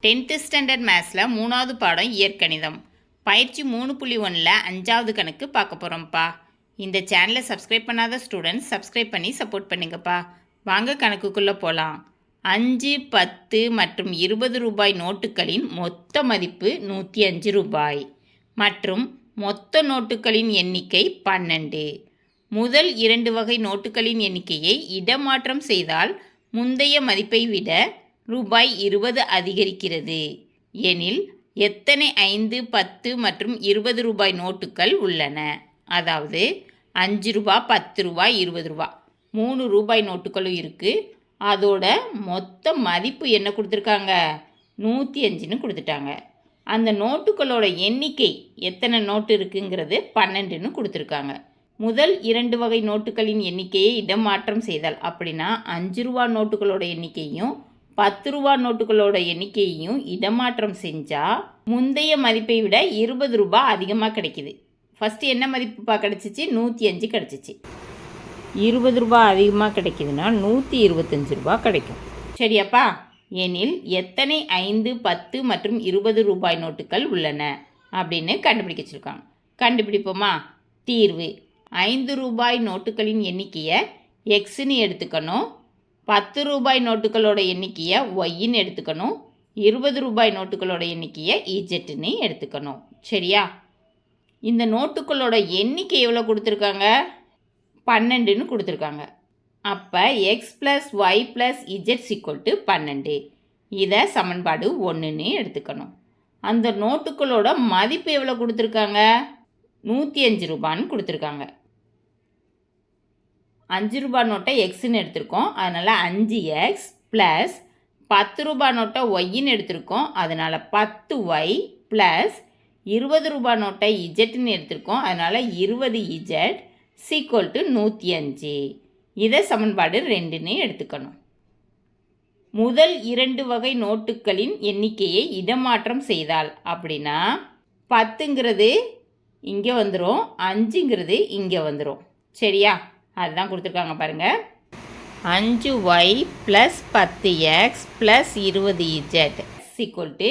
10th standard மேத்ஸில் 3வது பாடம் இயற்கணிதம் பயிற்சி 3.1ல் 5வது கணக்கு பார்க்க போகிறோம்ப்பா. இந்த சேனலை சப்ஸ்கிரைப் பண்ணாத ஸ்டூடெண்ட்ஸ் சப்ஸ்கிரைப் பண்ணி சப்போர்ட் பண்ணுங்கப்பா. வாங்க கணக்குக்குள்ளே போகலாம். 5, 10 மற்றும் 20 ரூபாய் நோட்டுகளின் மொத்த மதிப்பு 105 ரூபாய் மற்றும் மொத்த நோட்டுகளின் எண்ணிக்கை 12. முதல் 2 வகை நோட்டுகளின் எண்ணிக்கையை இடமாற்றம் செய்தால் முந்தைய மதிப்பை விட ரூபாய் 20 அதிகரிக்கிறது எனில் எத்தனை 5, 10 மற்றும் 20 ரூபாய் நோட்டுகள் உள்ளன? அதாவது 5 ரூபா, 10 ரூபாய், 20 ரூபா 3 ரூபாய் நோட்டுகளும் இருக்குது. அதோட மொத்த மதிப்பு என்ன கொடுத்துருக்காங்க? 105ன்னு கொடுத்துட்டாங்க. அந்த நோட்டுகளோட எண்ணிக்கை எத்தனை நோட்டு இருக்குங்கிறது 12ன்னு கொடுத்துருக்காங்க. முதல் 2 வகை நோட்டுகளின் எண்ணிக்கையை இடமாற்றம் செய்தால், அப்படின்னா 5 ரூபா நோட்டுகளோட எண்ணிக்கையும் 10 ரூபா நோட்டுகளோட எண்ணிக்கையையும் இடமாற்றம் செஞ்சால் முந்தைய மதிப்பை விட 20 ரூபா அதிகமாக கிடைக்கிது. ஃபஸ்ட்டு என்ன மதிப்புப்பா கிடச்சிச்சு? 105 கிடச்சிச்சு. 20 ரூபா அதிகமாக கிடைக்கிதுன்னா 125 ரூபா கிடைக்கும். சரியாப்பா? எனில் எத்தனை 5, 10 மற்றும் 20 ரூபாய் நோட்டுகள் உள்ளன அப்படின்னு கண்டுபிடிக்க வச்சுருக்காங்க. கண்டுபிடிப்போமா? தீர்வு: 5 ரூபாய் நோட்டுகளின் எண்ணிக்கையை எக்ஸ்ன்னு எடுத்துக்கணும், 10 ரூபாய் நோட்டுகளோட எண்ணிக்கையை ஒய்ன்னு எடுத்துக்கணும், 20 ரூபாய் நோட்டுகளோட எண்ணிக்கையை இஜெட்டுன்னு எடுத்துக்கணும். சரியா? இந்த நோட்டுகளோட எண்ணிக்கை எவ்வளோ கொடுத்துருக்காங்க? 12ன்னு கொடுத்துருக்காங்க. அப்போ x plus y plus z = 12. இதை சமன்பாடு 1ன்னு எடுத்துக்கணும். அந்த நோட்டுகளோட மதிப்பு எவ்வளோ கொடுத்துருக்காங்க? 105 ரூபான்னு கொடுத்துருக்காங்க. 5 ரூபா நோட்டை எக்ஸ்ன்னு எடுத்திருக்கோம், அதனால் 5x ப்ளஸ் 10 ரூபா நோட்டை ஒய்ன்னு எடுத்திருக்கோம், அதனால் 10y ப்ளஸ் 20 ரூபா நோட்டை இஜெட்டுன்னு எடுத்திருக்கோம், அதனால் 20z = 105. இதை சமன்பாடு 2ன்னு எடுத்துக்கணும். முதல் 2 வகை நோட்டுகளின் எண்ணிக்கையை இடமாற்றம் செய்தால், அப்படின்னா 10ங்கிறது இங்கே வந்துடும், 5ங்கிறது இங்கே வந்துடும். சரியா? அதுதான் கொடுத்துருக்காங்க பாருங்கள். 5y plus 10x plus 20z =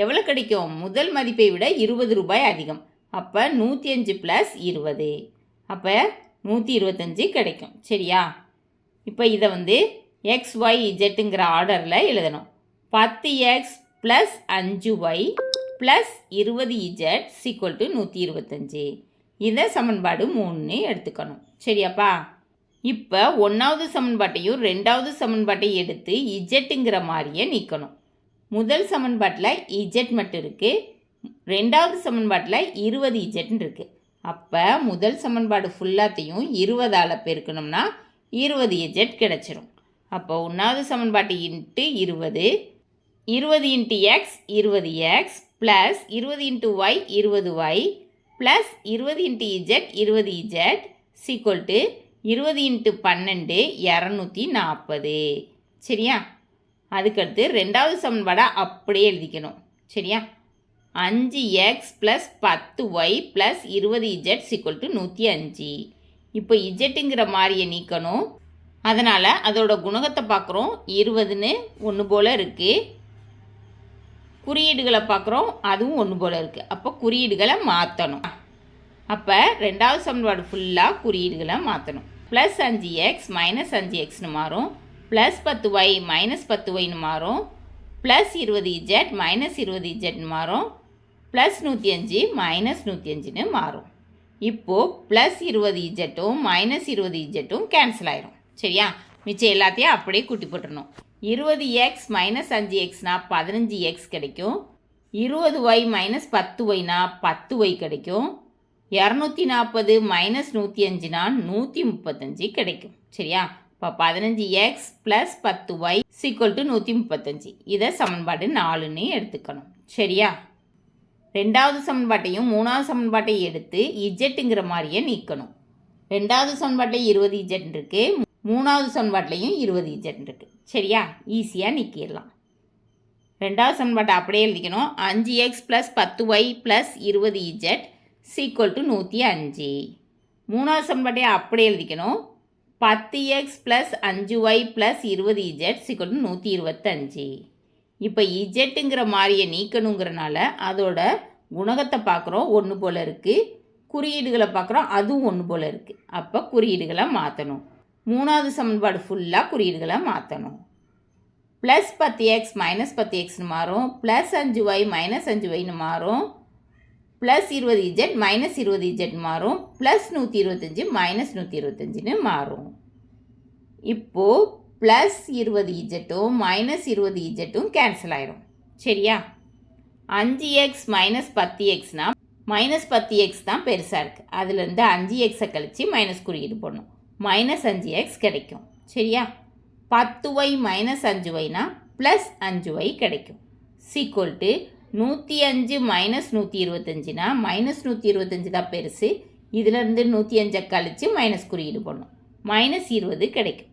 எவ்வளோ கிடைக்கும்? முதல் மதிப்பை விட 20 ரூபாய் அதிகம். அப்போ 105 ப்ளஸ் 20, அப்போ 125 கிடைக்கும். சரியா? இப்போ இதை எக்ஸ் ஒய் இஜெட்டுங்கிற ஆர்டரில் எழுதணும். 10x plus 5y plus 20z = 125. இதை சமன்பாடு 3ன்னு எடுத்துக்கணும். சரியாப்பா? இப்போ 1வது சமன்பாட்டையும் 2வது சமன்பாட்டையும் எடுத்து இஜெட்டுங்கிற மாதிரியே நீக்கணும். முதல் சமன்பாட்டில் இஜெட் மட்டும் இருக்குது, 2வது சமன்பாட்டில் 20z இருக்குது. அப்போ முதல் சமன்பாடு ஃபுல்லாத்தையும் 20ஆல் பெருக்கணும்னா 20z கிடச்சிரும். அப்போ 1வது சமன்பாட்டு into 20, 20 × x 20x plus 20 × y 20y plus 20 × z 20z = 20 × 12 240. சரியா? அதுக்கடுத்து 2வது சமன்பாடை அப்படியே எழுதிக்கணும். சரியா? 5x plus 10y plus 20z = 105. இப்போ இஜெட்டுங்கிற மாதிரியை நீக்கணும். அதனால் அதோட குணகத்தை பார்க்குறோம், 20ன்னு ஒன்று போல் இருக்குது. குறியீடுகளை பார்க்குறோம், அதுவும் ஒன்று போல் இருக்குது. அப்போ குறியீடுகளை மாற்றணும். அப்போ 2வது சமன்பாடு ஃபுல்லாக குறியீடுகளை மாற்றணும். ப்ளஸ் 5x மைனஸ் 5xன்னு மாறும், ப்ளஸ் 10y மைனஸ் 10yன்னு மாறும், ப்ளஸ் 20z மைனஸ் 20zன்னு மாறும், ப்ளஸ் 105 மைனஸ் 105ன்னு மாறும். இப்போது ப்ளஸ் 20zட்டும் மைனஸ் 20zட்டும் கேன்சல் ஆயிரும். சரியா? மிச்சம் எல்லாத்தையும் அப்படியே கூட்டி போட்டுடணும். 20x மைனஸ் 5xனா 15x கிடைக்கும், 20y மைனஸ் 10yனா 10y கிடைக்கும், 240 மைனஸ் 105னா 135 கிடைக்கும். சரியா? இப்போ 15x ப்ளஸ் 10y = 135. இதை சமன்பாடு 4ன்னு எடுத்துக்கணும். சரியா? 2வது சமன்பாட்டையும் 3வது சமன்பாட்டையும் எடுத்து இஜெட்டுங்கிற மாதிரியே நீக்கணும். 2வது சமன்பாட்டில் 20z இருக்குது, 3வது சமன்பாட்டிலையும் 20z இருக்குது. சரியா? ஈஸியாக நீக்கிடலாம். 2வது சமன்பாட்டை அப்படியே எழுதிக்கணும். 5x plus 10y plus 20z = 105. 3வது சமன்பாட்டை அப்படியே எழுதிக்கணும். 10x plus 5y plus 20z = 125. இப்போ இஜெட்டுங்கிற மாறியை நீக்கணுங்கிறனால அதோட குணகத்தை பார்க்குறோம், ஒன்று போல் இருக்குது. குறியீடுகளை பார்க்குறோம், அதுவும் ஒன்று போல் இருக்குது. அப்போ குறியீடுகளை மாற்றணும். மூணாவது சமன்பாடு ஃபுல்லாக குறியீடுகளை மாற்றணும். ப்ளஸ் 10x மைனஸ் 10xன்னு மாறும், ப்ளஸ் 5y மைனஸ் 5yன்னு மாறும், ப்ளஸ் 20z மைனஸ் 20z மாறும், ப்ளஸ் 125 மைனஸ் 125ன்னு மாறும். இப்போது ப்ளஸ் 20zட்டும் மைனஸ் 20zட்டும் கேன்சல் ஆயிரும். சரியா? 5x மைனஸ் 10xனா மைனஸ் 10x தான் பெருசாக இருக்குது. அதுலேருந்து 5xை கழித்து மைனஸ் குறியீடு போடணும். மைனஸ் 5x கிடைக்கும். சரியா? 10y மைனஸ் 5yனா ப்ளஸ் 5y கிடைக்கும். சீக்வல் டு 105 மைனஸ் 125னா மைனஸ் 125 தான் பெருசு. இதிலேருந்து 105 கழித்து மைனஸ் குறியீடு போடணும். மைனஸ் 20 கிடைக்கும்.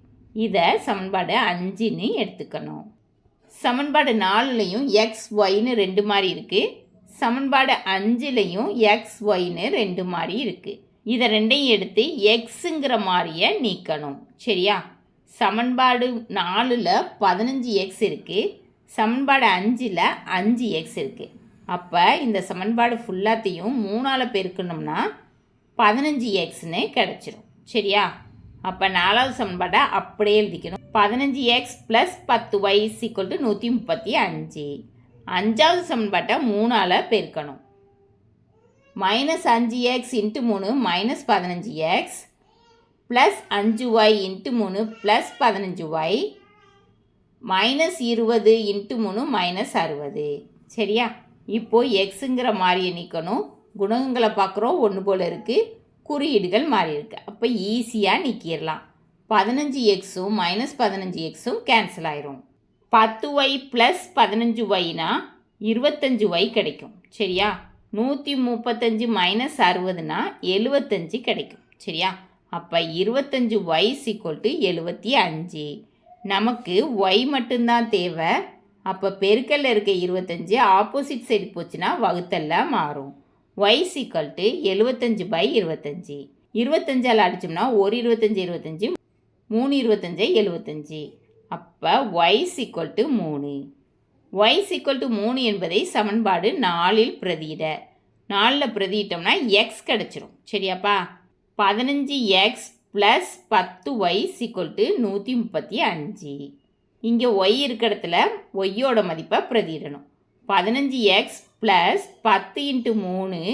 இதை சமன்பாடு 5ன்னு எடுத்துக்கணும். சமன்பாடு 4லையும் எக்ஸ் ஒய்னு 2 மாதிரி இருக்குது. சமன்பாடு 5லையும் எக்ஸ் ஒய்னு 2 மாதிரி இருக்குது. இதை ரெண்டையும் எடுத்து எக்ஸுங்கிற மாதிரியை நீக்கணும். சரியா? சமன்பாடு 4ல் 15x இருக்குது, சமன்பாடு 5ல் 5x இருக்குது. அப்போ இந்த சமன்பாடு ஃபுல்லாத்தையும் 3ஆல் பெருக்கணும்னா 15xன்னு கிடச்சிரும். சரியா? அப்போ 4வது சமன்பாடை அப்படியே எழுதிக்கணும். 15x plus 10y = 135. 5வது சமன்பாட்டை 3ஆல் பெருக்கணும். Minus 5x into 3 minus 15x plus 5y into 3 plus 15y minus 20 into 3 minus 60. சரியா? இப்போது எக்ஸுங்கிற மாதிரியை நீக்கணும். குணகங்களை பார்க்குறோம், ஒன்று போல் இருக்குது. குறியீடுகள் மாறி இருக்குது. அப்போ ஈஸியாக நீக்கிடலாம். 15xும் மைனஸ் 15xும் கேன்சல் ஆயிரும். 10y ப்ளஸ் 15yனா 25y கிடைக்கும். சரியா? 135 மைனஸ் 60னா 75 கிடைக்கும். சரியா? அப்போ 25y = 75. நமக்கு y மட்டும்தான் தேவை. அப்போ பெருக்கல்ல இருக்க 25 ஆப்போசிட் சைடு போச்சுன்னா வகுத்தல்ல மாறும். y = 75/25. 25ஆல் அடித்தோம்னா 1 25 25, 3 25 75. அப்போ y = 3. y = 3 என்பதை சமன்பாடு 4ல் பிரதியிட. 4ல் பிரதியிட்டோம்னா x கிடச்சிரும். சரியாப்பா? 15x plus 10y = 135. இங்கே y இருக்கிற இடத்துல ஒய்யோட மதிப்பை பிரதியிடணும். 15x plus 10 × 3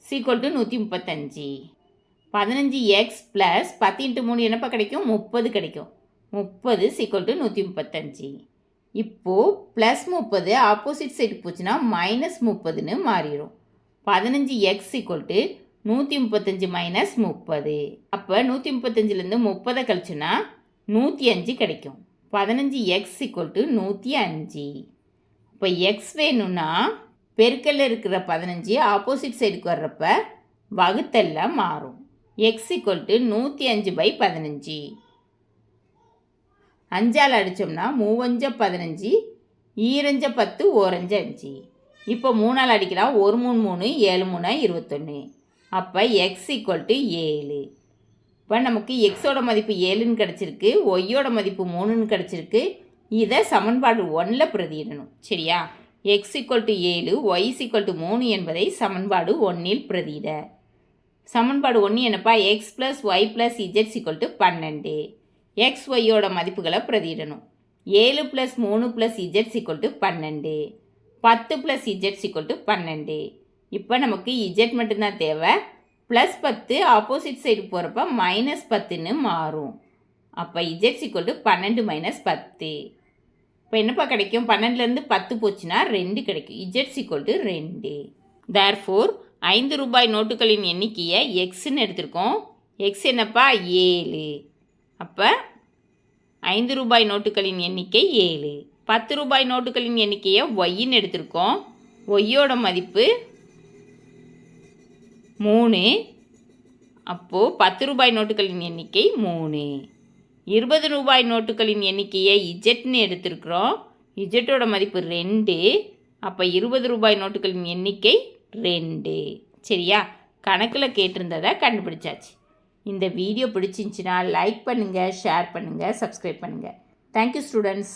= 135. 15x ப்ளஸ் 10 × 3 என்னப்பா கிடைக்கும்? 30 கிடைக்கும். 30 = 135. இப்போது ப்ளஸ் 30 ஆப்போசிட் சைடு போச்சுன்னா மைனஸ் 30ன்னு மாறிடும். 15x = 135 minus 30. அப்போ 135லேருந்து 30 கழிச்சுன்னா 105 கிடைக்கும். 15x = 105. இப்போ எக்ஸ் வேணும்னா பெருக்கல்ல இருக்கிற 15 ஆப்போசிட் சைடுக்கு வர்றப்ப வகுத்தல்ல மாறும். x = 105/15. 5ஆல் அடித்தோம்னா 3 15, 2 10, 1 5. இப்போ 3ஆல் அடிக்கலாம். 1 3 3, 7 3 21. அப்போ x = 7. இப்போ நமக்கு எக்ஸோட மதிப்பு 7ன்னு கிடச்சிருக்கு, ஒய்யோட மதிப்பு 3ன்னு கிடச்சிருக்கு. இதை சமன்பாடு 1ல் பிரதியிடணும். சரியா? x = 7, y = 3 என்பதை சமன்பாடு 1ல் பிரதியிட. சமன்பாடு 1 என்னப்பா? x + y + z = 12. x yயோட மதிப்புகளை பிரதியிடணும். 7 + 3 + z = 12. 10 + z = 12. இப்போ நமக்கு z மட்டும்தான் தேவை. ப்ளஸ் 10 ஆப்போசிட் சைடு போகிறப்ப மைனஸ் 10ன்னு மாறும். அப்போ z = 12 - 10. இப்போ என்னப்பா கிடைக்கும்? 12லேருந்து 10 போச்சுன்னா 2 கிடைக்கும். z = 2. தேர்ஃபோர் 5 ரூபாய் நோட்டுகளின் எண்ணிக்கையை எக்ஸ்ன்னு எடுத்திருக்கோம். எக்ஸ் என்னப்பா? 7. அப்போ 5 ரூபாய் நோட்டுகளின் எண்ணிக்கை 7. 10 ரூபாய் நோட்டுகளின் எண்ணிக்கையை ஒய்ன்னு எடுத்திருக்கோம். ஒய்யோட மதிப்பு 3. அப்போது 10 ரூபாய் நோட்டுகளின் எண்ணிக்கை 3. 20 ரூபாய் நோட்டுகளின் எண்ணிக்கையை இஜெட்னு எடுத்திருக்கிறோம். இஜெட்டோட மதிப்பு 2. அப்போ 20 ரூபாய் நோட்டுகளின் எண்ணிக்கை 2. சரியா? கணக்கில் கேட்டிருந்ததை கண்டுபிடிச்சாச்சு. இந்த வீடியோ பிடிச்சிருந்துச்சின்னா லைக் பண்ணுங்கள், ஷேர் பண்ணுங்கள், சப்ஸ்கிரைப் பண்ணுங்கள். Thank you students.